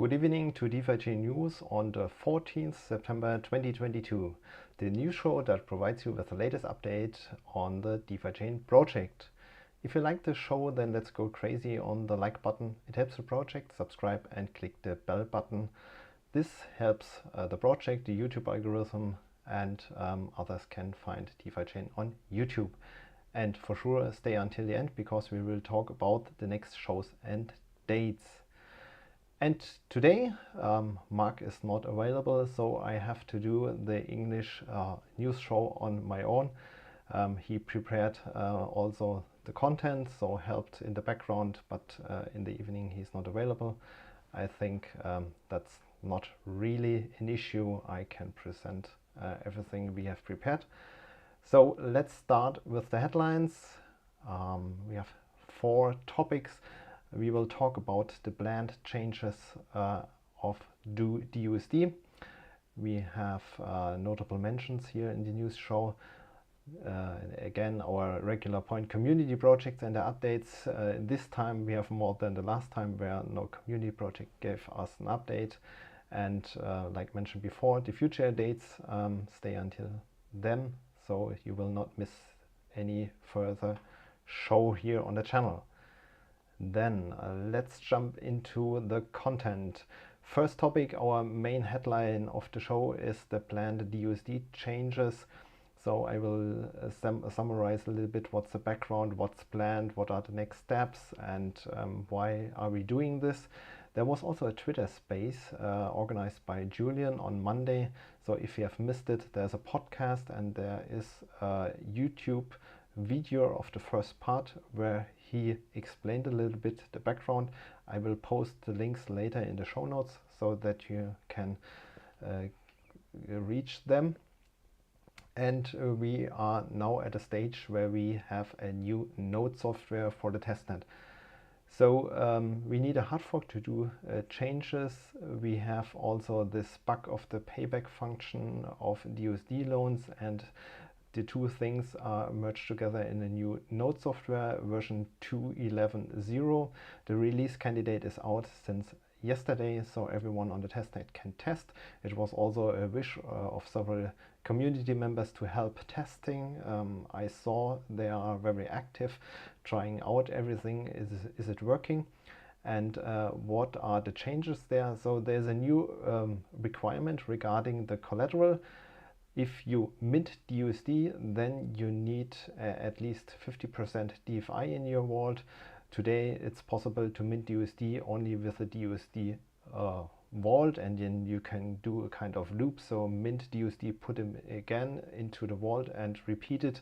Good evening to DeFiChain News on the 14th September 2022, the news show that provides you with the latest update on the DeFiChain project. If you like the show, then let's go crazy on the like button. It helps the project. Subscribe and click the bell button. This helps the project, the YouTube algorithm, and others can find DeFiChain on YouTube. And for sure, stay until the end because we will talk about the next shows and dates. And today, Mark is not available, so I have to do the English news show on my own. He prepared also the content, so helped in the background, but in the evening he's not available. I think that's not really an issue. I can present everything we have prepared. So let's start with the headlines. We have 4 topics. We will talk about the planned changes of dUSD. We have notable mentions here in the news show. Again, our regular point community projects and the updates. This time we have more than the last time where no community project gave us an update. And like mentioned before, the future dates stay until then, so you will not miss any further show here on the channel. Then let's jump into the content. First topic, our main headline of the show is the planned dUSD changes. So I will summarize a little bit what's the background, what's planned, what are the next steps, and why are we doing this. There was also a Twitter space organized by Julian on Monday. So if you have missed it, there's a podcast and there is a YouTube video of the first part where he explained a little bit the background. I will post the links later in the show notes so that you can reach them. And we are now at a stage where we have a new node software for the testnet. So we need a hard fork to do changes. We have also this bug of the payback function of dUSD loans, and the two things are merged together in a new node software version 2.11.0. The release candidate is out since yesterday, so everyone on the testnet can test. It was also a wish of several community members to help testing. I saw they are very active, trying out everything. Is it working? And what are the changes there? So there's a new requirement regarding the collateral. If you mint dUSD, then you need at least 50% DeFi in your wallet. Today it's possible to mint dUSD only with a dUSD vault, and then you can do a kind of loop. So mint dUSD, put them again into the vault and repeat it.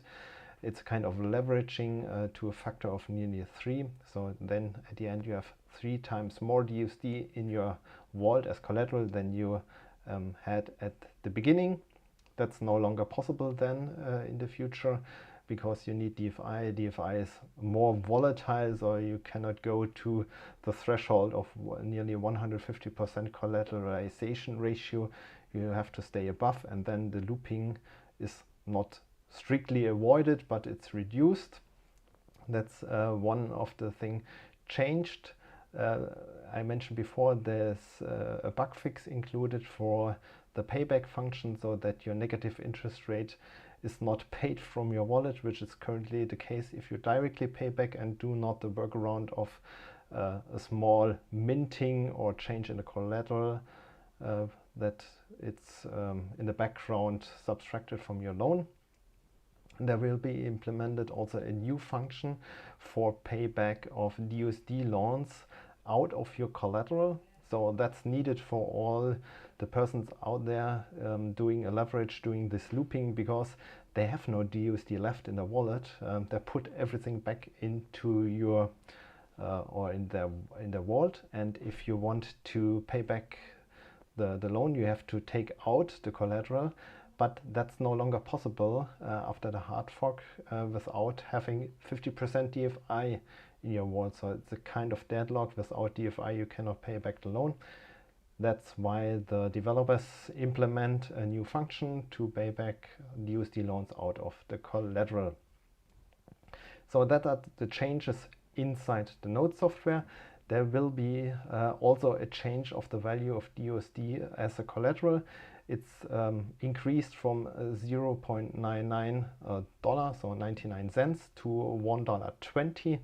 It's kind of leveraging to a factor of nearly 3. So then at the end you have 3 times more dUSD in your vault as collateral than you had at the beginning. That's no longer possible then in the future because you need DeFi. DeFi is more volatile, so you cannot go to the threshold of nearly 150% collateralization ratio. You have to stay above, and then the looping is not strictly avoided, but it's reduced. That's one of the things changed. I mentioned before there's a bug fix included for the payback function, so that your negative interest rate is not paid from your wallet, which is currently the case if you directly pay back and do not the workaround of a small minting or change in the collateral, that it's in the background subtracted from your loan. There will be implemented also a new function for payback of dUSD loans out of your collateral. So that's needed for all the persons out there doing a leverage, doing this looping, because they have no dUSD left in the wallet. They put everything back into your or in the vault, and if you want to pay back the loan, you have to take out the collateral. But that's no longer possible after the hard fork without having 50% DFI in your wallet. So it's a kind of deadlock. Without DFI, you cannot pay back the loan. That's why the developers implement a new function to pay back dUSD loans out of the collateral. So that are the changes inside the node software. There will be also a change of the value of dUSD as a collateral. It's increased from $0.99 so 99 cents to $1.20.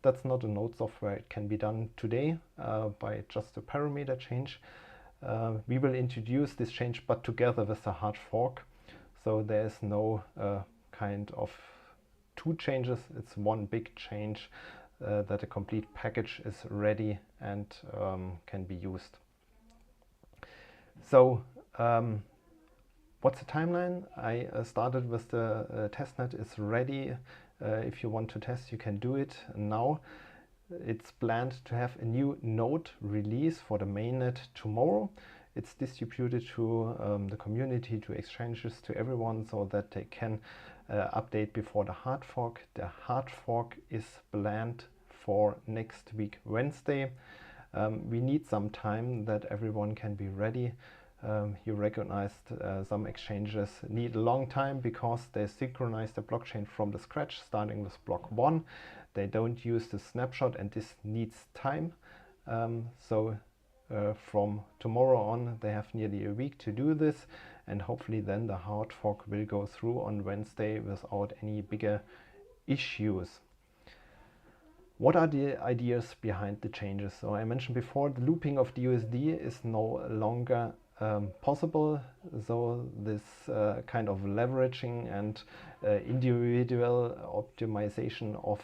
That's not a node software. It can be done today by just a parameter change. We will introduce this change, but together with the hard fork. So there is no kind of two changes. It's one big change that a complete package is ready and can be used. So what's the timeline? I started with the testnet is ready. If you want to test, you can do it now. It's planned to have a new node release for the mainnet tomorrow. It's distributed to the community, to exchanges, to everyone, so that they can update before the hard fork. The hard fork is planned for next week, Wednesday. We need some time that everyone can be ready. You recognized some exchanges need a long time because they synchronize the blockchain from the scratch, starting with block 1. They don't use the snapshot, and this needs time. From tomorrow on, they have nearly a week to do this, and hopefully then the hard fork will go through on Wednesday without any bigger issues. What are the ideas behind the changes? So I mentioned before, the looping of dUSD is no longer possible. So this kind of leveraging and individual optimization of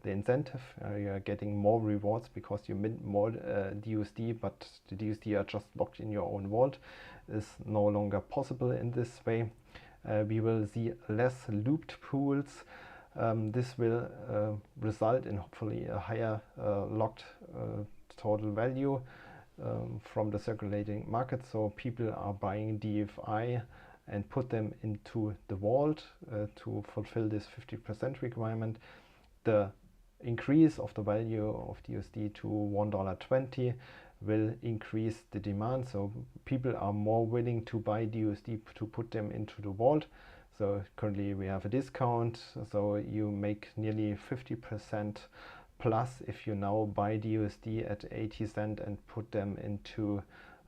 the incentive, you are getting more rewards because you mint more dUSD, but the dUSD are just locked in your own vault, is no longer possible in this way. We will see less looped pools. This will result in hopefully a higher locked total value from the circulating market. So people are buying DeFi and put them into the vault to fulfill this 50% requirement. The increase of the value of dUSD to $1.20 will increase the demand. So people are more willing to buy dUSD to put them into the vault. So currently we have a discount, so you make nearly 50% plus if you now buy dUSD at 80 cents and put them into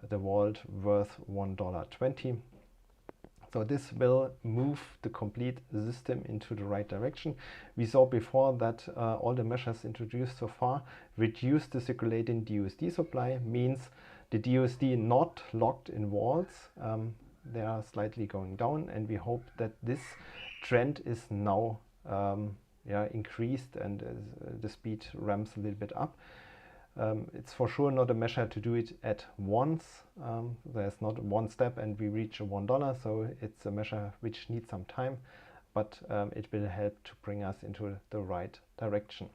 the vault worth $1.20. So this will move the complete system into the right direction. We saw before that all the measures introduced so far reduce the circulating dUSD supply, means the dUSD not locked in vaults. They are slightly going down, and we hope that this trend is now increased and the speed ramps a little bit up. It's for sure not a measure to do it at once. There's not one step and we reach a $1, so it's a measure which needs some time, but it will help to bring us into the right direction.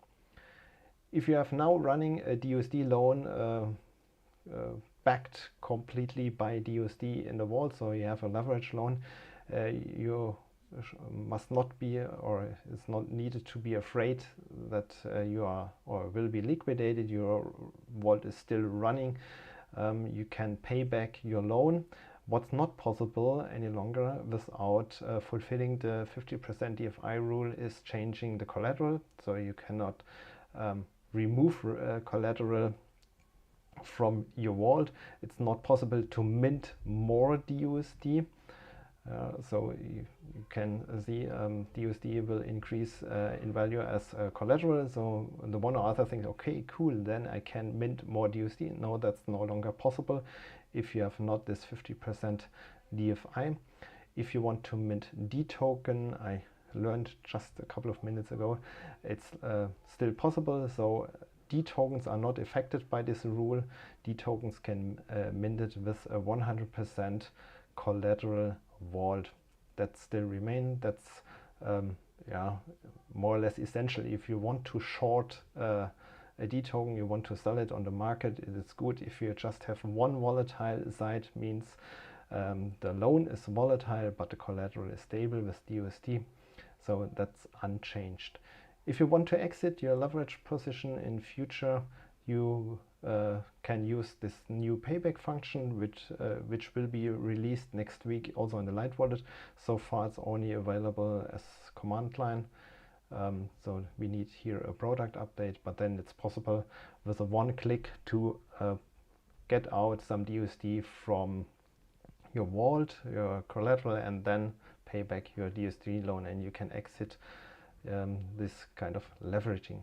If you have now running a dUSD loan backed completely by dUSD in the vault, so you have a leverage loan, you must not be, or it's not needed to be afraid that you are or will be liquidated. Your vault is still running. You can pay back your loan. What's not possible any longer without fulfilling the 50% DFI rule is changing the collateral. So you cannot remove collateral from your vault. It's not possible to mint more dUSD. So you can see dUSD will increase in value as collateral. So the one or other thing, okay, cool, then I can mint more dUSD. No, that's no longer possible if you have not this 50% DFI. If you want to mint D token, I learned just a couple of minutes ago, it's still possible. So D tokens are not affected by this rule. D tokens can mint it with a 100% collateral vault. That still remain. That's more or less essential. If you want to short a D token, you want to sell it on the market, it's good. If you just have one volatile side, means the loan is volatile but the collateral is stable with dUSD, so that's unchanged. If you want to exit your leverage position in future, you can use this new payback function, which will be released next week also in the Light Wallet. So far it's only available as command line. So we need here a product update, but then it's possible with a one click to get out some dUSD from your vault, your collateral, and then pay back your dUSD loan, and you can exit this kind of leveraging.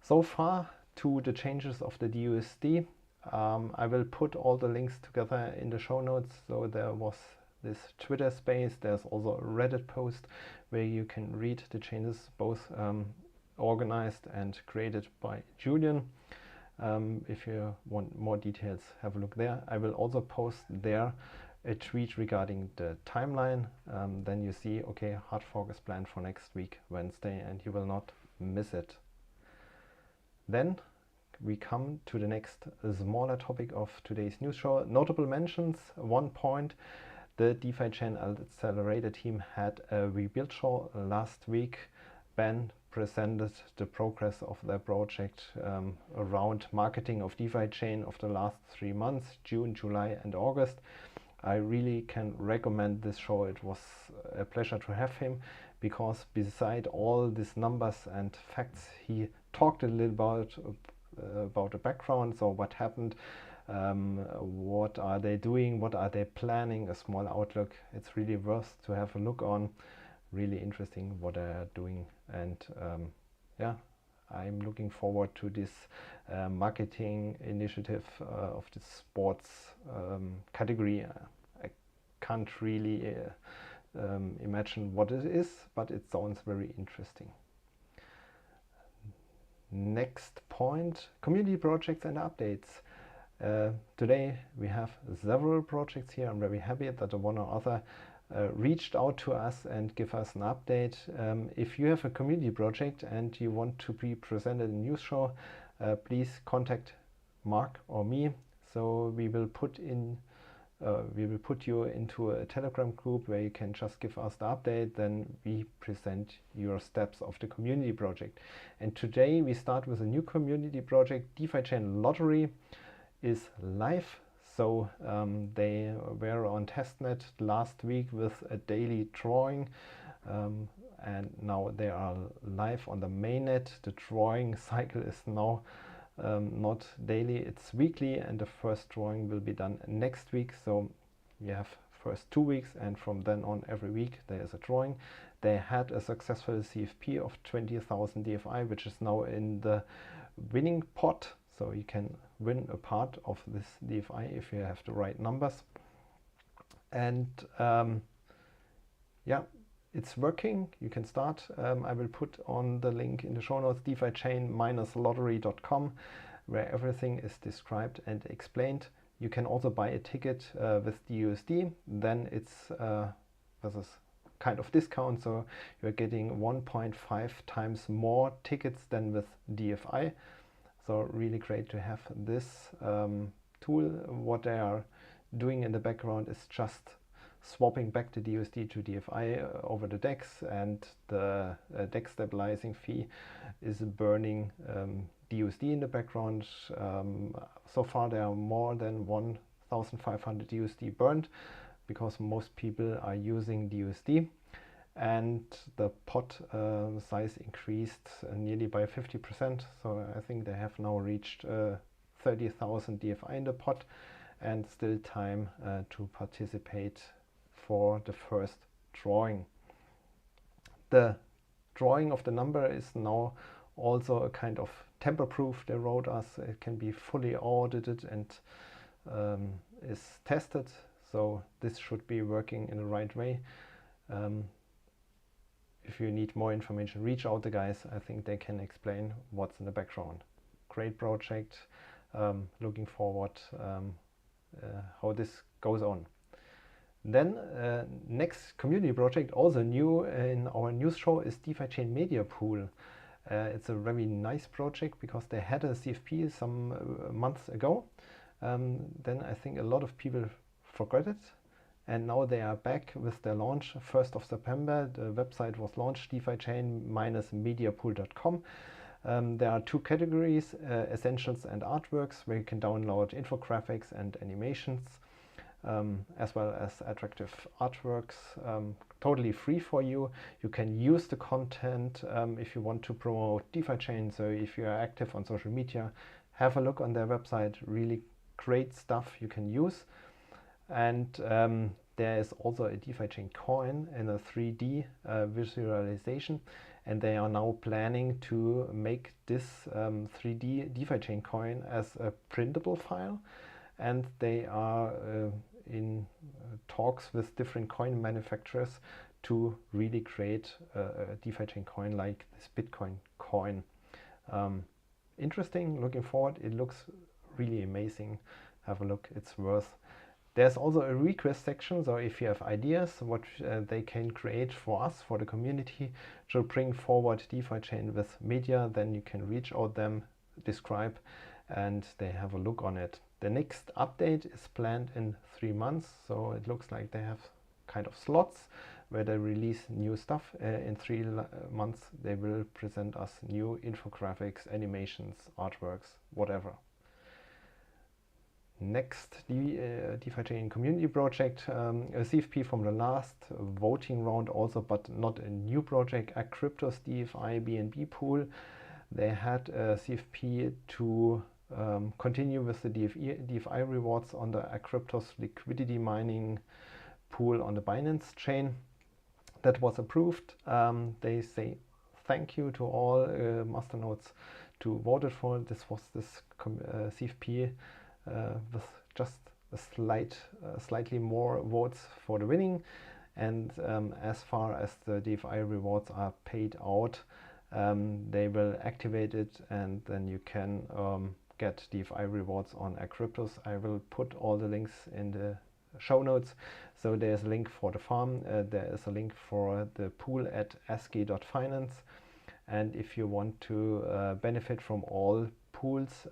So far to the changes of the dUSD. I will put all the links together in the show notes. So there was this Twitter space, there's also a Reddit post where you can read the changes, both organized and created by Julian. If you want more details, have a look there. I will also post there a tweet regarding the timeline. Then you see, okay, hard fork is planned for next week, Wednesday, and you will not miss it. Then we come to the next smaller topic of today's news show. Notable mentions. 1 point, the DeFiChain Accelerator team had a rebuild show last week. Ben presented the progress of their project around marketing of DeFiChain of the last 3 months, June, July and August. I really can recommend this show. It was a pleasure to have him, because beside all these numbers and facts, he talked a little about the background. So what happened, what are they doing, what are they planning, a small outlook. It's really worth to have a look on. Really interesting what they are doing, and yeah, I'm looking forward to this marketing initiative of the sports category. I can't really imagine what it is, but it sounds very interesting. Next point, community projects and updates. Today we have several projects here. I'm very happy that the one or other reached out to us and give us an update. If you have a community project and you want to be presented in a news show, please contact Mark or me. So we will put you into a Telegram group where you can just give us the update. Then we present your steps of the community project. And today we start with a new community project. DeFiChain Lottery is live. So they were on testnet last week with a daily drawing, and now they are live on the mainnet. The drawing cycle is now not daily, it's weekly, and the first drawing will be done next week. So you have first 2 weeks, and from then on every week there is a drawing. They had a successful CFP of 20,000 DFI, which is now in the winning pot. So you can win a part of this DFI if you have the right numbers. And yeah, it's working. You can start. I will put on the link in the show notes, DeFiChain-lottery.com, where everything is described and explained. You can also buy a ticket with dUSD. Then it's this is kind of discount, so you're getting 1.5 times more tickets than with DFI. So really great to have this tool. What they are doing in the background is just swapping back the dUSD to DFI over the DEX, and the DEX stabilizing fee is burning dUSD in the background. So far there are more than 1,500 dUSD burned, because most people are using dUSD. And the pot size increased nearly by 50%. So I think they have now reached 30,000 DFI in the pot, and still time to participate for the first drawing. The drawing of the number is now also a kind of tamper-proof. They wrote us it can be fully audited and is tested. So this should be working in the right way. If you need more information, reach out to the guys. I think they can explain what's in the background. Great project. Looking forward how this goes on. Then next community project, also new in our news show, is DeFiChain Media Pool. It's a very nice project because they had a CFP some months ago. Then I think a lot of people forgot it. And now they are back with their launch, 1st of September. The website was launched, DeFiChain-mediapool.com. There are 2 categories, essentials and artworks, where you can download infographics and animations. as well as attractive artworks, totally free for you. You can use the content if you want to promote DeFiChain. So if you are active on social media, have a look on their website. Really great stuff you can use. And there is also a DeFiChain coin in a 3D visualization, and they are now planning to make this 3D DeFiChain coin as a printable file, and they are in talks with different coin manufacturers to really create a DeFiChain coin like this Bitcoin coin. Interesting, looking forward. It looks really amazing. Have a look, it's worth. There's also a request section, so if you have ideas what they can create for us, for the community, to bring forward DeFiChain with media, then you can reach out them, describe, and they have a look on it. The next update is planned in 3 months, so it looks like they have kind of slots where they release new stuff. In 3 months they will present us new infographics, animations, artworks, whatever. Next, the DeFiChain community project, a CFP from the last voting round also, but not a new project, Acryptos DeFi BNB pool. They had a CFP to continue with the DeFi rewards on the Acryptos liquidity mining pool on the Binance chain. That was approved. They say thank you to all masternodes who voted for it. This was this CFP with just a slightly more votes for the winning, and as far as the DeFi rewards are paid out, they will activate it, and then you can get DeFi rewards on Acryptos. I will put all the links in the show notes. So there's a link for the farm, there is a link for the pool at ascii.finance, and if you want to benefit from all pools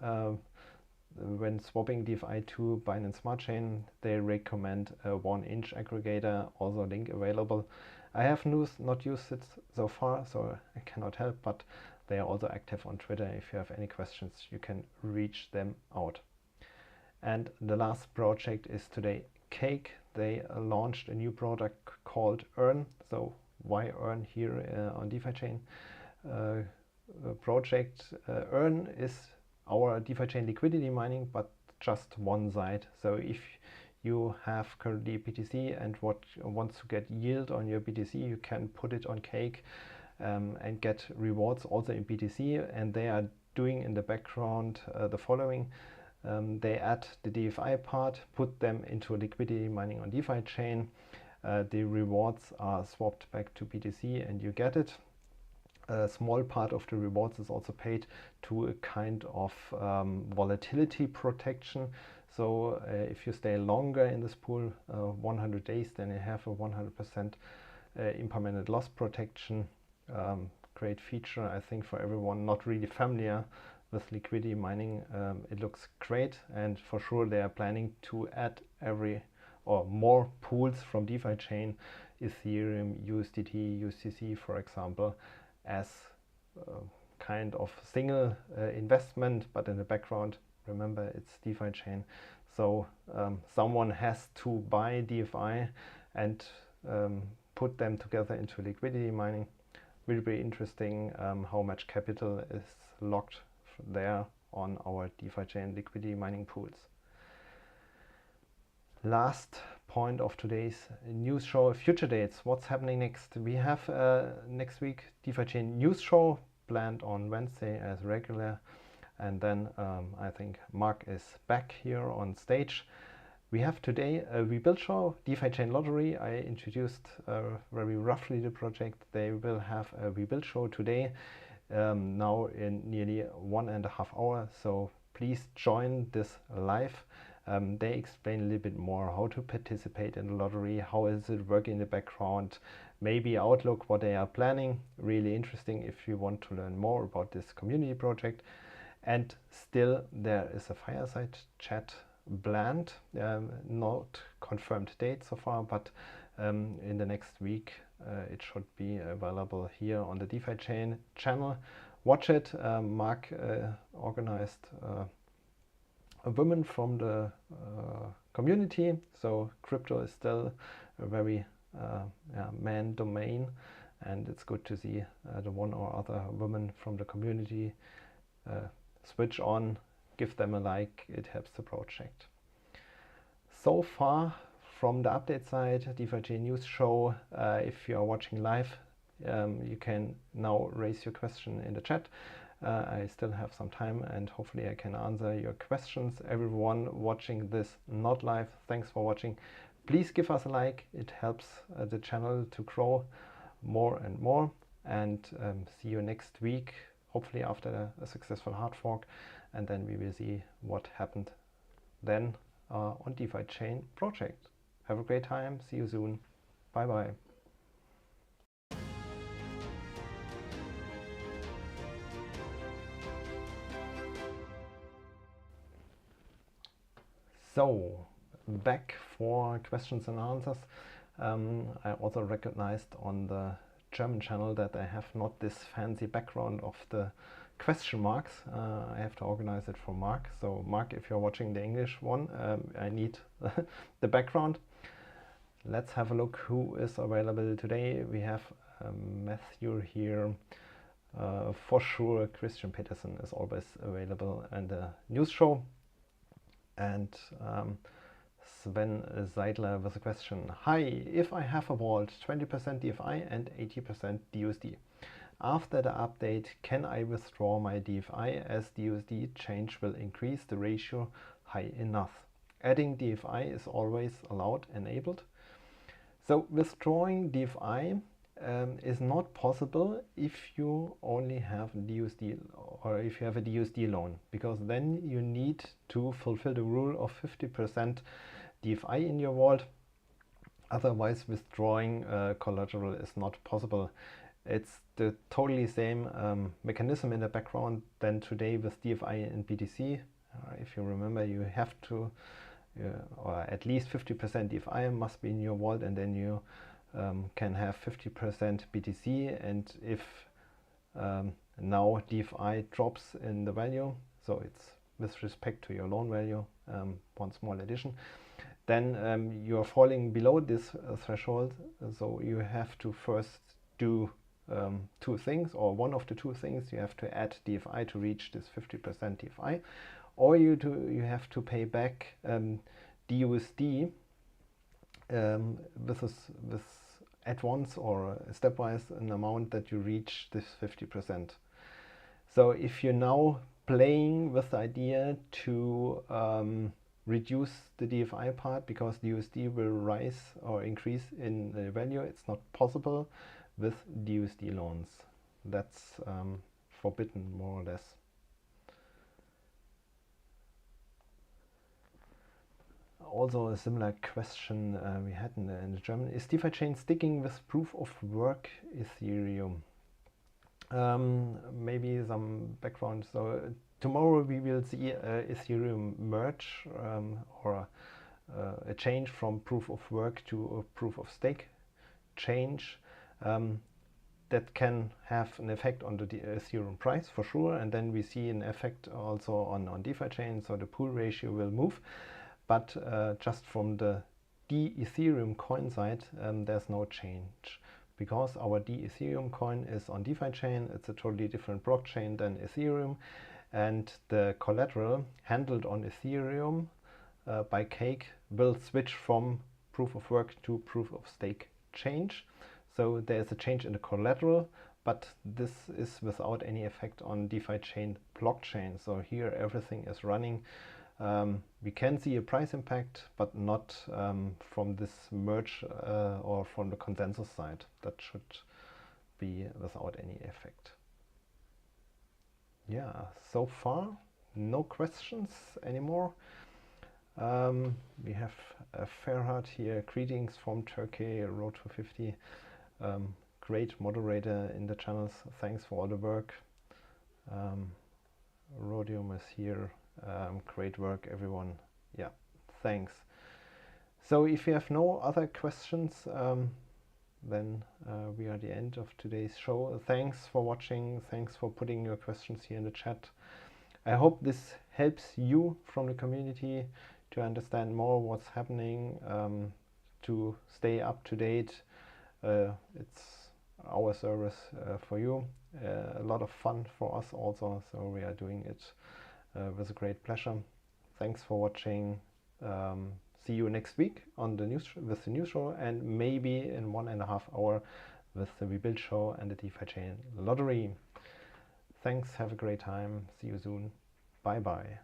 when swapping DeFi to Binance Smart Chain, they recommend a 1-inch aggregator, also link available. I have not used it so far, so I cannot help, but they are also active on Twitter. If you have any questions, you can reach them out. And the last project is today Cake. They launched a new product called Earn. So why Earn here on DeFiChain project? Earn is our DeFiChain liquidity mining, but just one side. So if you have currently BTC and wants to get yield on your BTC, you can put it on Cake and get rewards also in BTC. And they are doing in the background the following. They add the DeFi part, put them into liquidity mining on DeFiChain. The rewards are swapped back to BTC and you get it. A small part of the rewards is also paid to a kind of volatility protection. So if you stay longer in this pool, 100 days, then you have a 100% impermanent loss protection. Great feature, I think, for everyone not really familiar with liquidity mining. It looks great, and for sure they are planning to add more pools from DeFiChain, Ethereum, USDT, USDC, for example, as kind of single investment, but in the background, remember, it's DeFiChain. So someone has to buy DeFi and put them together into liquidity mining. Will be interesting how much capital is locked there on our DeFiChain liquidity mining pools. Last point of today's news show, future dates. What's happening next? We have next week DeFiChain news show planned on Wednesday as regular, and then I think Mark is back here on stage. We have today a rebuild show, DeFiChain Lottery. I introduced very roughly the project. They will have a rebuild show today, now in nearly 1.5 hours. So please join this live. They explain a little bit more how to participate in the lottery, how is it working in the background, maybe outlook, what they are planning. Really interesting if you want to learn more about this community project. And still there is a fireside chat planned, not confirmed date so far, but in the next week it should be available here on the DeFiChain channel. Watch it. Mark organized a woman from the community. So crypto is still a very man domain, and it's good to see the one or other woman from the community switch on, give them a like. It helps the project. So far from the update side, DeFiChain News Show. If you are watching live, you can now raise your question in the chat. I still have some time, and hopefully I can answer your questions. Everyone watching this not live, thanks for watching. Please give us a like. It helps the channel to grow more and more. And see you next week, hopefully after a successful hard fork, and then we will see what happened then on DeFiChain project. Have a great time. See you soon. Bye bye. So, back for questions and answers. I also recognized on the German channel that I have not this fancy background of the question marks. I have to organize it for Mark. So Mark, if you're watching the English one, I need the background. Let's have a look who is available today. We have Matthew here. For sure, Christian Peterson is always available in the news show. And Sven Seidler with a question. Hi, if I have a vault 20% DFI and 80% dUSD, after the update, can I withdraw my DFI as dUSD change will increase the ratio high enough? Adding DFI is always allowed, enabled. So withdrawing DFI is not possible if you only have dUSD, or if you have a dUSD loan, because then you need to fulfill the rule of 50% DFI in your vault. Otherwise, withdrawing collateral is not possible. It's the totally same mechanism in the background than today with DFI and BTC. If you remember, you have to, or at least 50% DFI must be in your vault, and then you can have 50% BTC. And if now DFI drops in the value, so it's with respect to your loan value, one small addition, then you are falling below this threshold. So you have to first do two things, or one of the two things. You have to add DFI to reach this 50% DFI, or you have to pay back dUSD with at once or stepwise an amount that you reach this 50%. So if you're now playing with the idea to reduce the DFI part because dUSD will rise or increase in the value, it's not possible with dUSD loans. That's forbidden, more or less. Also a similar question we had in the German. Is DeFiChain sticking with proof of work Ethereum? Maybe some background. So tomorrow we will see Ethereum merge or a change from proof of work to a proof of stake change. That can have an effect on the Ethereum price for sure, and then we see an effect also on DeFiChain, so the pool ratio will move. But just from the dEthereum coin side, there's no change, because our dEthereum coin is on DeFiChain. It's a totally different blockchain than Ethereum, and the collateral handled on Ethereum by Cake will switch from proof of work to proof of stake change. So there's a change in the collateral, but this is without any effect on DeFiChain blockchain. So here everything is running. We can see a price impact, but not from this merge or from the consensus side. That should be without any effect. Yeah, so far no questions anymore. We have Ferhat here. Greetings from Turkey, Road to 50. Great moderator in the channels. Thanks for all the work. Rhodium is here. Great work, everyone. Yeah, thanks. So if you have no other questions, then we are at the end of today's show. Thanks for watching. Thanks for putting your questions here in the chat. I hope this helps you from the community to understand more what's happening, to stay up to date. It's our service for you. A lot of fun for us also, so we are doing it with a great pleasure. Thanks for watching. See you next week on the news with the news show, and maybe in 1.5 hours with the Rebuild show and the DeFiChain lottery. Thanks, have a great time. See you soon. Bye bye.